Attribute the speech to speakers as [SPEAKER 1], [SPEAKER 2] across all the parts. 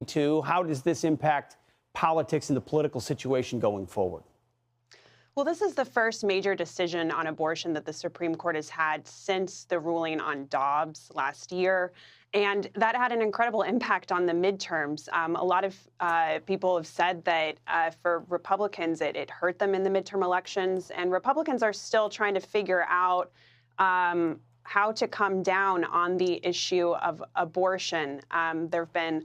[SPEAKER 1] too. How does this impact politics and the political situation going forward?
[SPEAKER 2] Well, this is the first major decision on abortion that the Supreme Court has had since the ruling on Dobbs last year. And that had an incredible impact on the midterms. A lot of people have said that for Republicans, it hurt them in the midterm elections. And Republicans are still trying to figure out how to come down on the issue of abortion. There have been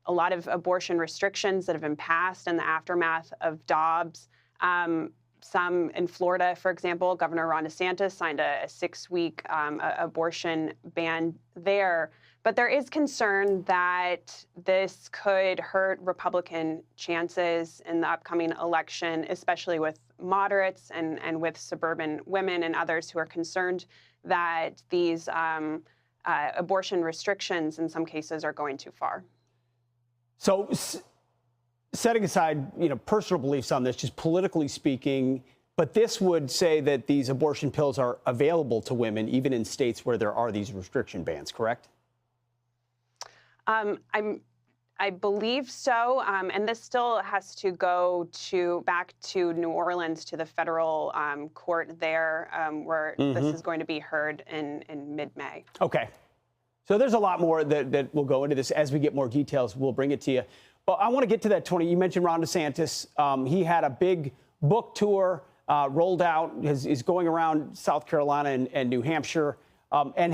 [SPEAKER 2] a lot of abortion restrictions that have been passed in the aftermath of Dobbs. Some in Florida, for example, Governor Ron DeSantis signed a 6-week abortion ban there. But there is concern that this could hurt Republican chances in the upcoming election, especially with moderates and with suburban women and others who are concerned that these abortion restrictions in some cases are going too far.
[SPEAKER 1] So setting aside, personal beliefs on this, just politically speaking, but this would say that these abortion pills are available to women, even in states where there are these restriction bans, correct?
[SPEAKER 2] I believe so, and this still has to go back to New Orleans to the federal court there, where this is going to be heard in mid-May.
[SPEAKER 1] Okay, so there's a lot more that will go into this. As we get more details, we'll bring it to you. But I want to get to that, Tony. You mentioned Ron DeSantis. He had a big book tour rolled out, is going around South Carolina and New Hampshire, and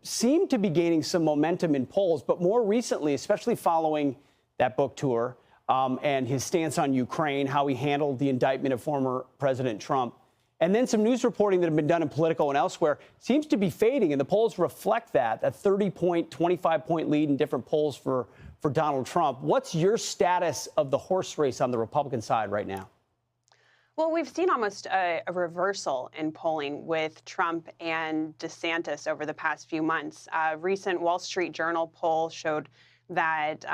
[SPEAKER 1] seemed to be gaining some momentum in polls. But more recently, especially following that book tour and his stance on Ukraine, how he handled the indictment of former President Trump, and then some news reporting that have been done in Politico and elsewhere, seems to be fading. And the polls reflect that 30-point, 25-point lead in different polls for Donald Trump. What's your status of the horse race on the Republican side right now?
[SPEAKER 2] Well, we've seen almost a reversal in polling with Trump and DeSantis over the past few months. A recent Wall Street Journal poll showed that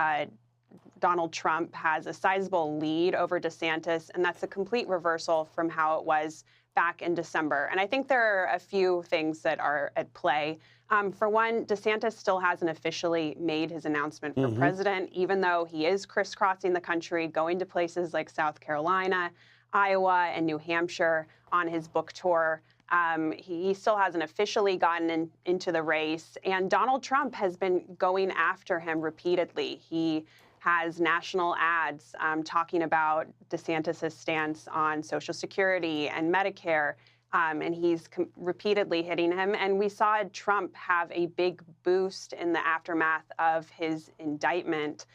[SPEAKER 2] Donald Trump has a sizable lead over DeSantis, and that's a complete reversal from how it was back in December. And I think there are a few things that are at play. For one, DeSantis still hasn't officially made his announcement for president, even though he is crisscrossing the country, going to places like South Carolina, Iowa, and New Hampshire on his book tour. He still hasn't officially gotten into the race. And Donald Trump has been going after him repeatedly. He has national ads talking about DeSantis' stance on Social Security and Medicare, and he's repeatedly hitting him. And we saw Trump have a big boost in the aftermath of his indictment.